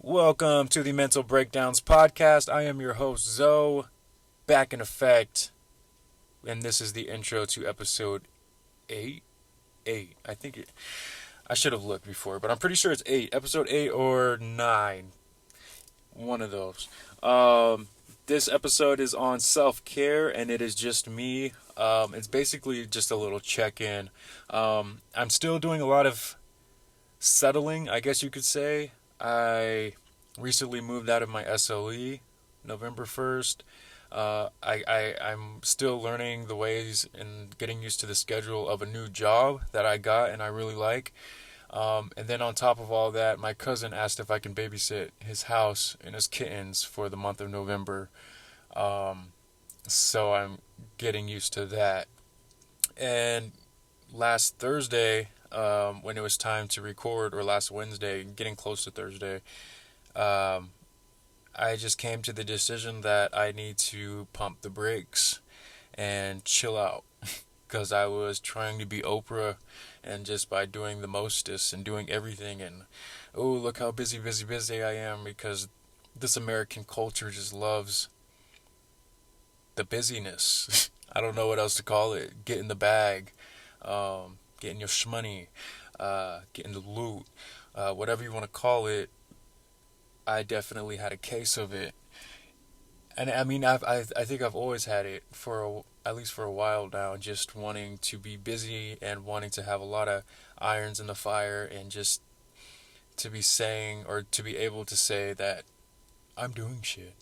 Welcome to the Mental Breakdowns podcast. I am your host, Zoe, back in effect, and this is the intro to episode 8. 8. I should have looked before, but I'm pretty sure it's 8. Episode 8 or 9. One of those. This episode is on self-care, and it is just me. It's basically just a little check-in. I'm still doing a lot of settling, I guess you could say. I recently moved out of my SLE November 1st. I'm still learning the ways and getting used to the schedule of a new job that I got and I really like. And then on top of all that, my cousin asked if I can babysit his house and his kittens for the month of November. So I'm getting used to that. And last Thursday, when it was time to record, or last Wednesday, getting close to Thursday, I just came to the decision that I need to pump the brakes and chill out. Because I was trying to be Oprah, and just by doing the mostest and doing everything, and oh, look how busy I am, because this American culture just loves the busyness. I don't know what else to call it. Get in the bag, getting your shmoney, getting the loot, whatever you want to call it. I definitely had a case of it, and I mean, I think I've always had it at least for a while now, just wanting to be busy and wanting to have a lot of irons in the fire, and just to be saying, or to be able to say that I'm doing shit.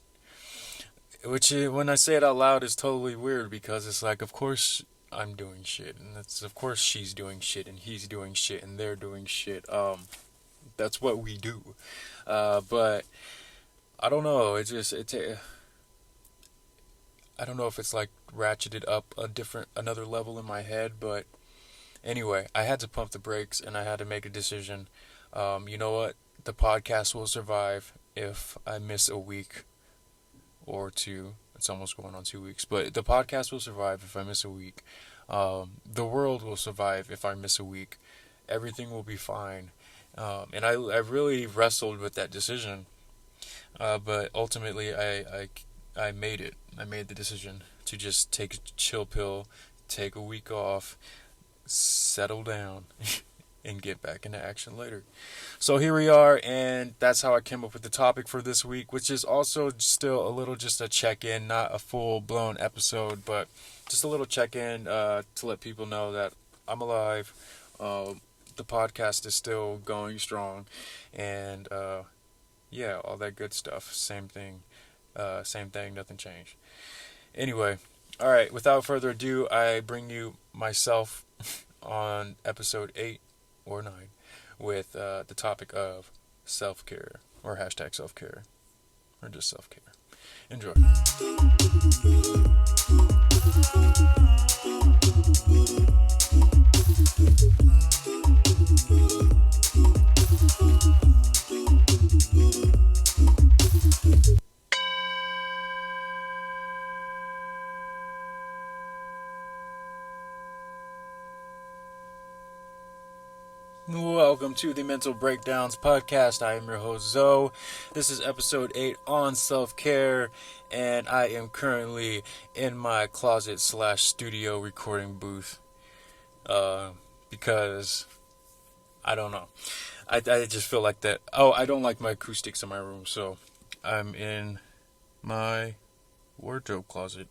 Which, when I say it out loud, is totally weird, because it's like, of course I'm doing shit, and it's of course she's doing shit, and he's doing shit, and they're doing shit. That's what we do. But I don't know. I don't know if it's like ratcheted up another level in my head, but anyway, I had to pump the brakes and I had to make a decision. You know what? The podcast will survive if I miss a week or two. It's almost going on 2 weeks, but the podcast will survive if I miss a week. The world will survive if I miss a week. Everything will be fine. And I really wrestled with that decision, but ultimately I made it. I made the decision to just take a chill pill, take a week off, settle down, and get back into action later. So here we are, and that's how I came up with the topic for this week, which is also still a little just a check-in, not a full-blown episode, but just a little check-in to let people know that I'm alive. The podcast is still going strong, and yeah, all that good stuff. Same thing, nothing changed. Anyway, all right, without further ado, I bring you myself on episode 8 or 9 with the topic of self-care, or hashtag self-care, or just self-care. Enjoy. Welcome to the Mental Breakdowns podcast. I am your host, Zoe. This is episode 8 on self-care, and I am currently in my closet/studio recording booth, because I don't know. I just feel like that. Oh, I don't like my acoustics in my room, so I'm in my wardrobe closet.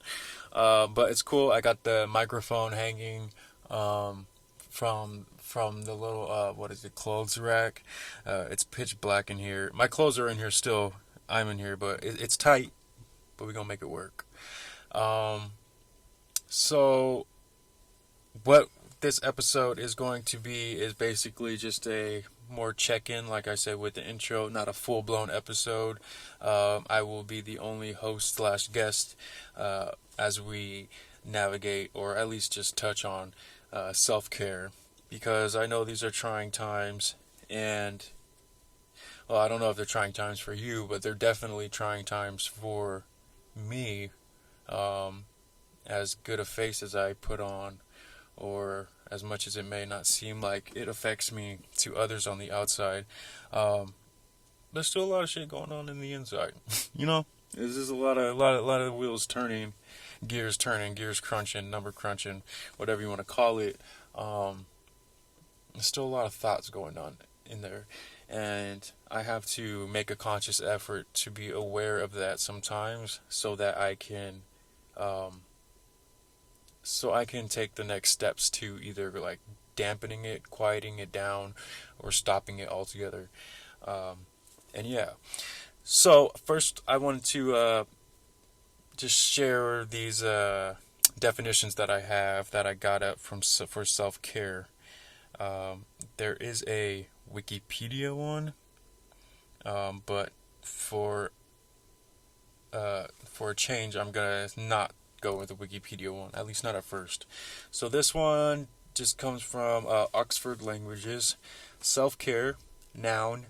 But it's cool. I got the microphone hanging from the little clothes rack. It's pitch black in here. My clothes are in here still. I'm in here, but it's tight, but we're gonna make it work. So what this episode is going to be is basically just a more check-in, like I said with the intro, not a full-blown episode. I will be the only host/guest as we navigate, or at least just touch on self-care, because I know these are trying times, and well, I don't know if they're trying times for you, but they're definitely trying times for me. As good a face as I put on, or as much as it may not seem like it affects me to others on the outside, there's still a lot of shit going on in the inside. You know, there's just a lot of wheels turning, gears crunching, number crunching, whatever you want to call it. Um, there's still a lot of thoughts going on in there, and I have to make a conscious effort to be aware of that sometimes, um, so I can take the next steps to either like dampening it, quieting it down, or stopping it altogether. Um, and yeah, so first I wanted to just share these definitions that I have that I got up from for self care. There is a Wikipedia one, but for for a change, I'm gonna not go with the Wikipedia one, at least not at first. So this one just comes from Oxford Languages. Self care, noun,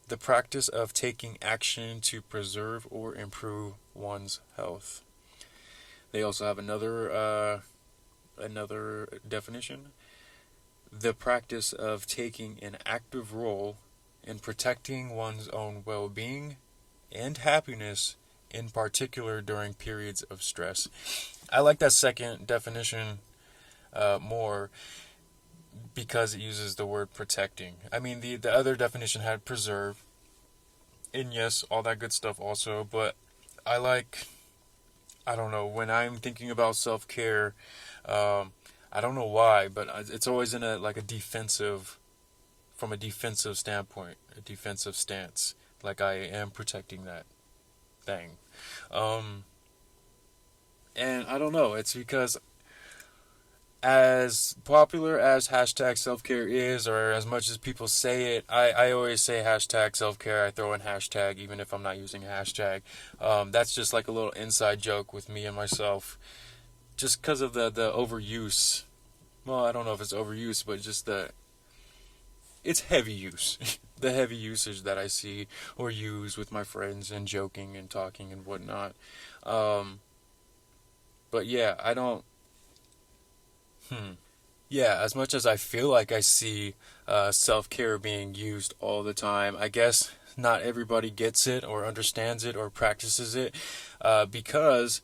the practice of taking action to preserve or improve one's health. They also have another definition. The practice of taking an active role in protecting one's own well-being and happiness, in particular during periods of stress. I like that second definition more because it uses the word protecting. I mean, the other definition had preserve, and yes, all that good stuff also, but I like, I don't know, when I'm thinking about self care, um, I don't know why, but it's always in a like a defensive, from a defensive standpoint, a defensive stance, like I am protecting that thing. Um, and I don't know, it's because as popular as hashtag self care is, or as much as people say it, I always say hashtag self care. I throw in hashtag even if I'm not using a hashtag. That's just like a little inside joke with me and myself, just because of the overuse. Well, I don't know if it's overuse, but just it's heavy use. The heavy usage that I see or use with my friends and joking and talking and whatnot. Um, but yeah, I don't. Yeah, as much as I feel like I see self care being used all the time, I guess not everybody gets it or understands it or practices it because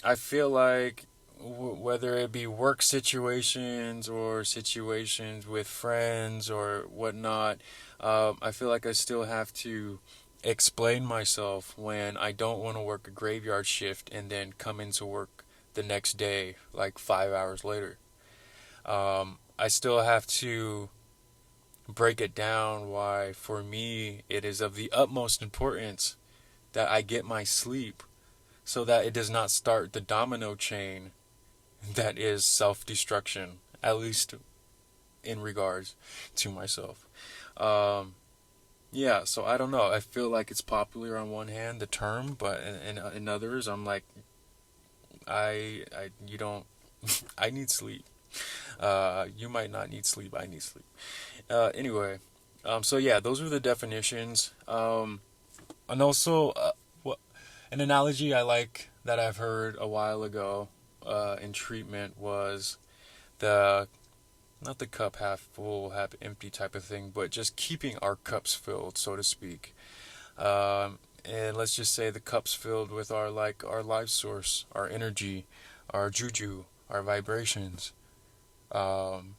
I feel like whether it be work situations or situations with friends or whatnot, I feel like I still have to explain myself when I don't want to work a graveyard shift and then come into work the next day, like 5 hours later. I still have to break it down why, for me, it is of the utmost importance that I get my sleep so that it does not start the domino chain that is self destruction, at least in regards to myself. Um, yeah, so I don't know. I feel like it's popular on one hand, the term, but in others, I'm like, you don't, I need sleep. You might not need sleep. I need sleep. Anyway, so yeah, those are the definitions. And also, what an analogy I like that I've heard a while ago in treatment was the not the cup half full, half empty type of thing, but just keeping our cups filled, so to speak. And let's just say the cup's filled with our life source, our energy, our juju, our vibrations. Um,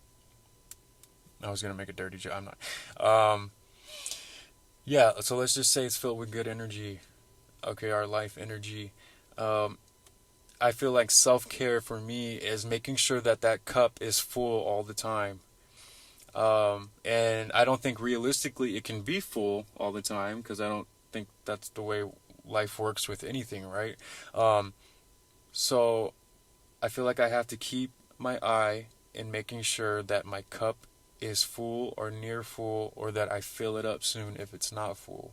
I was gonna make a dirty joke. I'm not. Yeah. So let's just say it's filled with good energy. Okay, our life energy. Um, I feel like self care for me is making sure that that cup is full all the time. And I don't think realistically it can be full all the time because I don't think that's the way life works with anything, right? Um, so I feel like I have to keep my eye in making sure that my cup is full or near full, or that I fill it up soon if it's not full.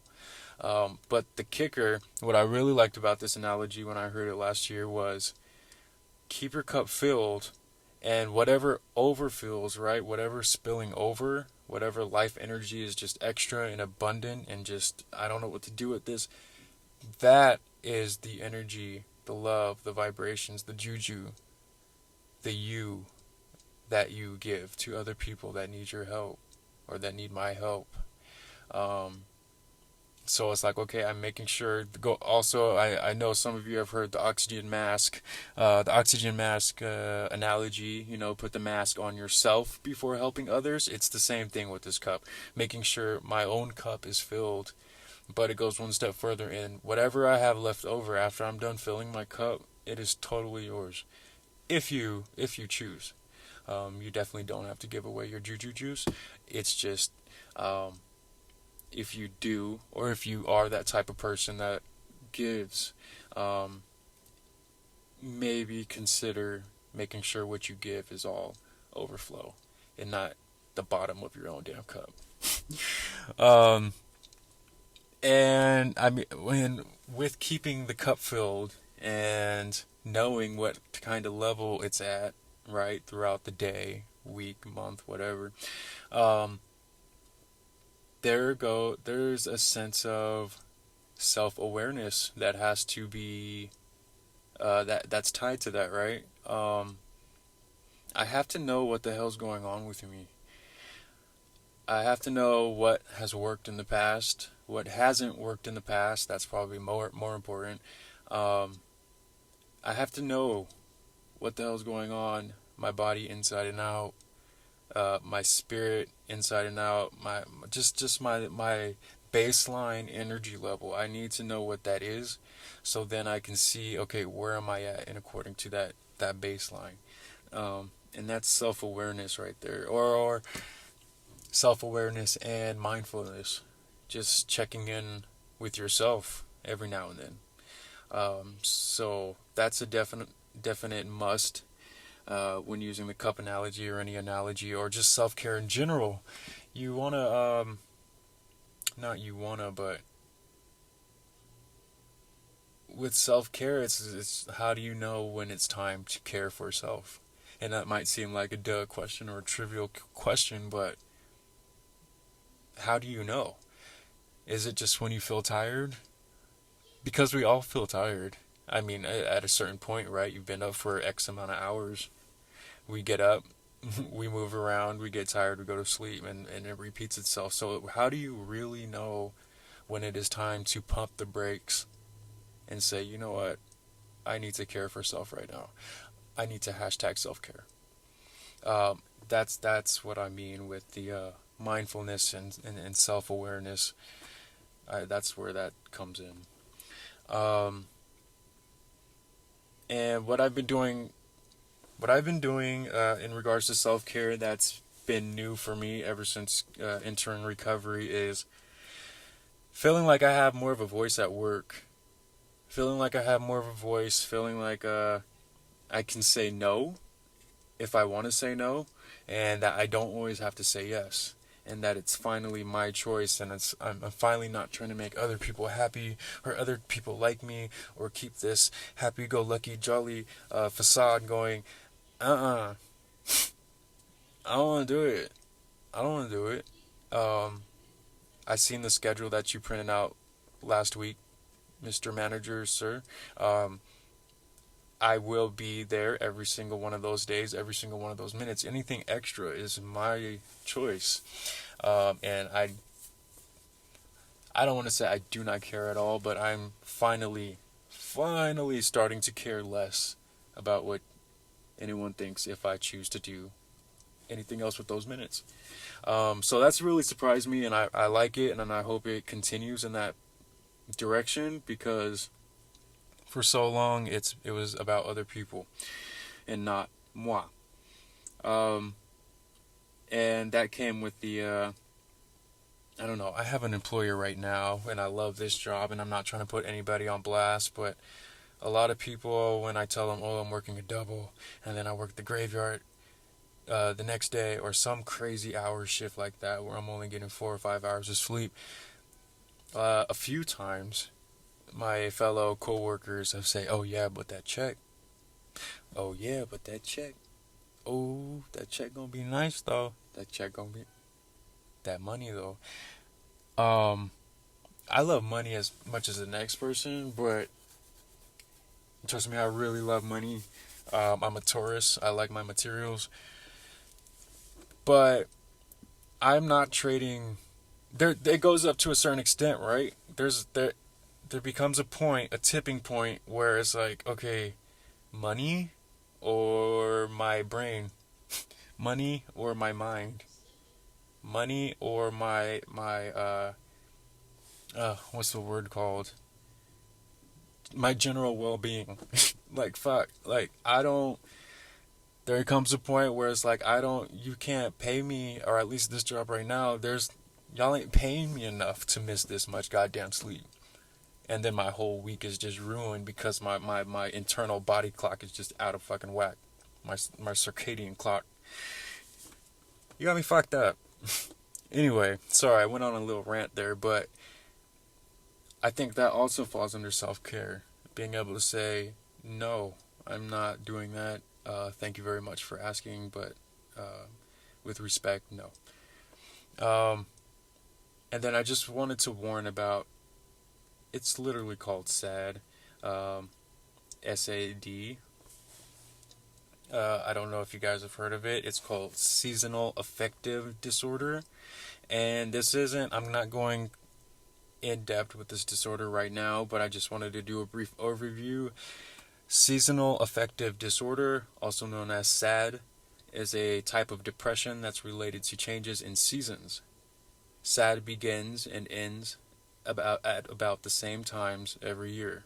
But the kicker, what I really liked about this analogy when I heard it last year was keep your cup filled, and whatever overfills, right? Whatever spilling over, whatever life energy is just extra and abundant and just, I don't know what to do with this, that is the energy, the love, the vibrations, the juju, the you that you give to other people that need your help or that need my help. Um, So it's like, okay, I'm making sure to go. Also, I know some of you have heard the oxygen mask analogy. Put the mask on yourself before helping others. It's the same thing with this cup. Making sure my own cup is filled, but it goes one step further in. Whatever I have left over after I'm done filling my cup, it is totally yours. If you choose. You definitely don't have to give away your juju juice. It's just um, if you do, or if you are that type of person that gives, um, maybe consider making sure what you give is all overflow and not the bottom of your own damn cup. um, and I mean, with keeping the cup filled and knowing what kind of level it's at, right, throughout the day, week, month, whatever, um, there's a sense of self-awareness that has to be that's tied to that, right? I have to know what the hell's going on with me. I have to know what has worked in the past, what hasn't worked in the past. That's probably more important. um, I have to know what the hell's going on, my body inside and out, my spirit inside and out, my baseline energy level. I need to know what that is, so then I can see, okay, where am I at, and according to that baseline, and that's self awareness right there, or self awareness and mindfulness, just checking in with yourself every now and then. So that's a definite must when using the cup analogy or any analogy or just self care in general. You want to, not you want to, but with self care, it's how do you know when it's time to care for self? And that might seem like a duh question or a trivial question, but how do you know? Is it just when you feel tired? Because we all feel tired. I mean, at a certain point, right? You've been up for X amount of hours. We get up, we move around, we get tired, we go to sleep, and it repeats itself. So, how do you really know when it is time to pump the brakes and say, you know what, I need to care for self right now? I need to hashtag self care. That's what I mean with the mindfulness and self awareness. That's where that comes in. Um, and what I've been doing in regards to self care that's been new for me ever since entering recovery is feeling like I have more of a voice at work. Feeling like I have more of a voice. Feeling like I can say no if I want to say no, and that I don't always have to say yes, and that it's finally my choice, and I'm finally not trying to make other people happy or other people like me or keep this happy-go-lucky, jolly facade going. Uh-uh. I don't want to do it. I don't want to do it. I seen the schedule that you printed out last week, Mr. Manager, sir. Um, I will be there every single one of those days, every single one of those minutes. Anything extra is my choice. And I don't want to say I do not care at all, but I'm finally starting to care less about what anyone thinks if I choose to do anything else with those minutes. So that's really surprised me, and I like it, and I hope it continues in that direction, because for so long it was about other people and not moi. Um, and that came with the I don't know. I have an employer right now, and I love this job, and I'm not trying to put anybody on blast, but a lot of people, when I tell them, oh, I'm working a double, and then I work the graveyard the next day, or some crazy hour shift like that, where I'm only getting 4 or 5 hours of sleep, a few times, my fellow coworkers have said, "Oh yeah, but that check. Oh yeah, but that check. Oh, that check gonna be nice though. That check gonna be that money though." Um, I love money as much as the next person, but trust me, I really love money. I'm a Taurus. I like my materials, but I'm not trading. There, it goes up to a certain extent, right? there becomes a point, a tipping point where it's like, okay, money or my brain, money or my mind, money or my what's the word called? My general well-being. Like fuck, like I don't. There comes a point where it's like I don't. You can't pay me, or at least this job right now. Y'all ain't paying me enough to miss this much goddamn sleep. And then my whole week is just ruined because my internal body clock is just out of fucking whack. My circadian clock. You got me fucked up. Anyway, sorry, I went on a little rant there, but I think that also falls under self-care. Being able to say, no, I'm not doing that. Thank you very much for asking, but with respect, no. And then I just wanted to warn about, it's literally called SAD, SAD. I don't know if you guys have heard of it. It's called Seasonal Affective Disorder. And I'm not going in depth with this disorder right now, but I just wanted to do a brief overview. Seasonal Affective Disorder, also known as SAD, is a type of depression that's related to changes in seasons. SAD begins and ends at about the same times every year.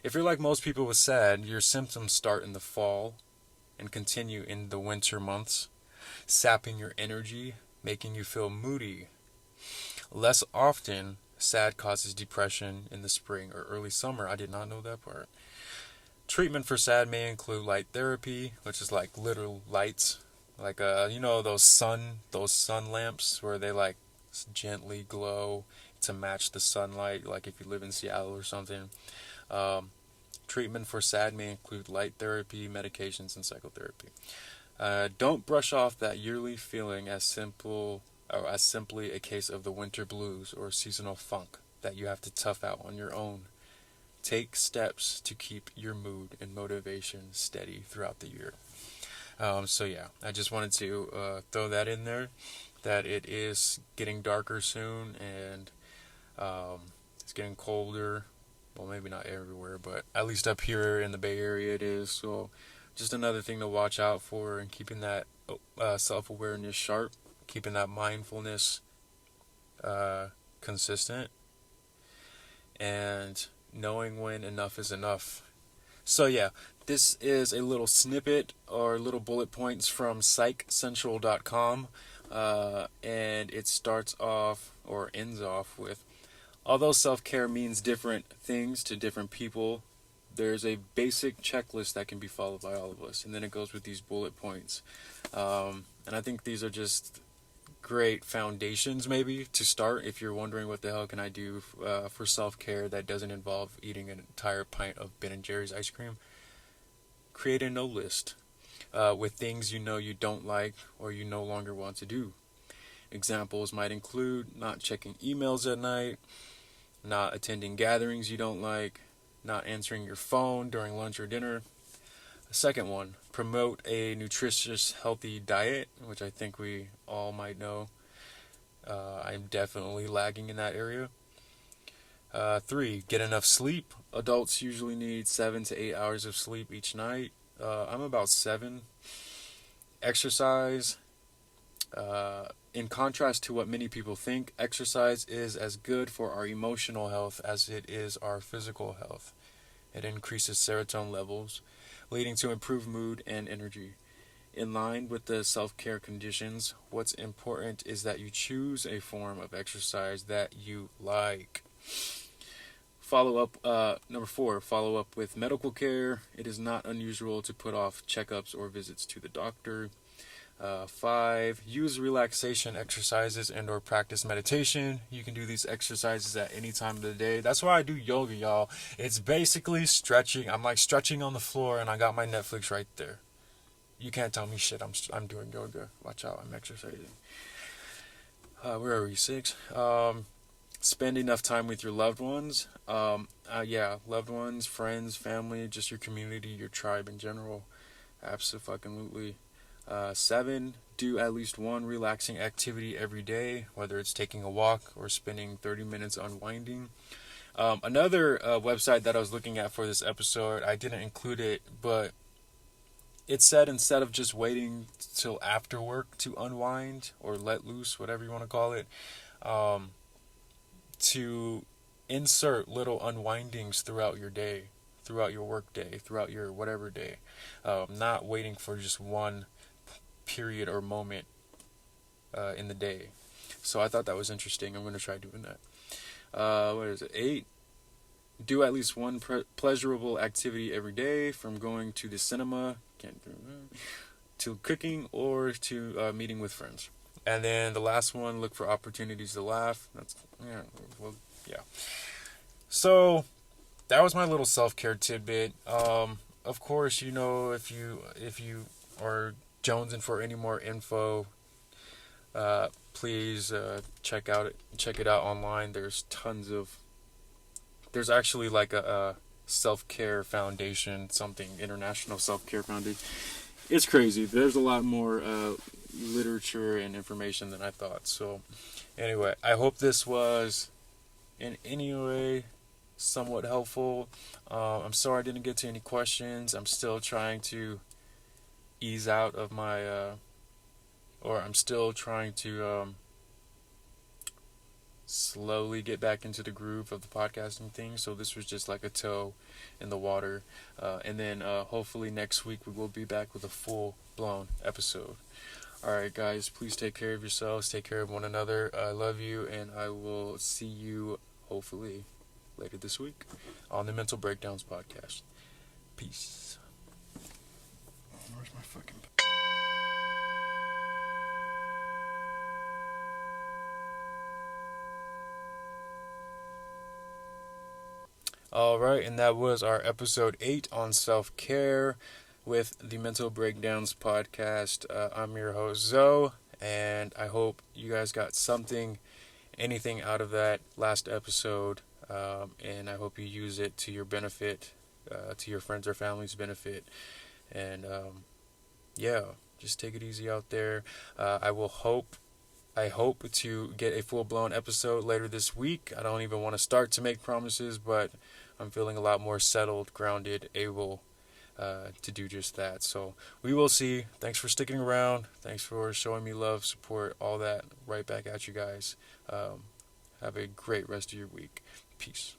If you're like most people with SAD, your symptoms start in the fall and continue in the winter months, sapping your energy, making you feel moody. Less often, SAD causes depression in the spring or early summer. I did not know that part. Treatment for SAD may include light therapy, which is like literal lights, like those sun lamps where they like gently glow to match the sunlight, like if you live in Seattle or something. Treatment for SAD may include light therapy, medications, and psychotherapy. Don't brush off that yearly feeling as simply a case of the winter blues or seasonal funk that you have to tough out on your own. Take steps to keep your mood and motivation steady throughout the year. So yeah, I just wanted to throw that in there, that it is getting darker soon, and it's getting colder. Well, maybe not everywhere, but at least up here in the Bay Area it is. So just another thing to watch out for, and keeping that self-awareness sharp, keeping that mindfulness consistent, and knowing when enough is enough. So yeah, this is a little snippet or little bullet points from psychcentral.com, and it starts off or ends off with, although self-care means different things to different people, there's a basic checklist that can be followed by all of us. And then it goes with these bullet points. And I think these are just great foundations maybe to start if you're wondering what the hell can I do for self-care that doesn't involve eating an entire pint of Ben & Jerry's ice cream. Create a no list with things you know you don't like or you no longer want to do. Examples might include not checking emails at night, not attending gatherings you don't like, not answering your phone during lunch or dinner. The second one, promote a nutritious, healthy diet, which I think we all might know. I'm definitely lagging in that area. 3, get enough sleep. Adults usually need 7 to 8 hours of sleep each night. I'm about 7. Exercise. In contrast to what many people think, exercise is as good for our emotional health as it is our physical health. It increases serotonin levels, leading to improved mood and energy. In line with the self-care conditions, what's important is that you choose a form of exercise that you like. Number 4, follow up with medical care. It is not unusual to put off checkups or visits to the doctor. 5, use relaxation exercises and or practice meditation. You can do these exercises at any time of the day. That's why I do yoga, y'all. It's basically stretching. I'm like stretching on the floor and I got my Netflix right there. You can't tell me shit. I'm doing yoga. Watch out, I'm exercising. Where are we? 6. Spend enough time with your loved ones. Loved ones, friends, family, just your community, your tribe in general. Absolutely. 7, do at least one relaxing activity every day, whether it's taking a walk or spending 30 minutes unwinding. Another website that I was looking at for this episode, I didn't include it, but it said instead of just waiting till after work to unwind or let loose, whatever you want to call it, to insert little unwindings throughout your day, throughout your work day, throughout your whatever day. Not waiting for just one period or moment in the day. So I thought that was interesting. I'm going to try doing that. What is it? 8. Do at least one pleasurable activity every day, from going to the cinema to cooking or to meeting with friends. And then the last one, look for opportunities to laugh. Yeah. So that was my little self-care tidbit. Of course, if you are jonesing for any more info, please check it out online. There's actually like a self-care foundation, something international self-care foundation. It's crazy. There's a lot more literature and information than I thought. So anyway, I hope this was in any way somewhat helpful. I'm sorry I didn't get to any questions. I'm still trying to ease out of I'm still trying to slowly get back into the groove of the podcasting thing. So this was just like a toe in the water. And then hopefully next week we will be back with a full-blown episode. Alright guys, please take care of yourselves, take care of one another. I love you, and I will see you hopefully later this week on the Mental Breakdowns podcast. Peace. Where's my fucking... Alright, and that was our episode 8 on self-care with the Mental Breakdowns podcast. I'm your host, Zoe, and I hope you guys got anything out of that last episode, and I hope you use it to your benefit, to your friends or family's benefit, and just take it easy out there. I hope to get a full-blown episode later this week. I don't even want to start to make promises, but I'm feeling a lot more settled, grounded, able to do just that. So we will see. Thanks for sticking around. Thanks for showing me love, support, all that. Right back at you guys. Have a great rest of your week. Peace.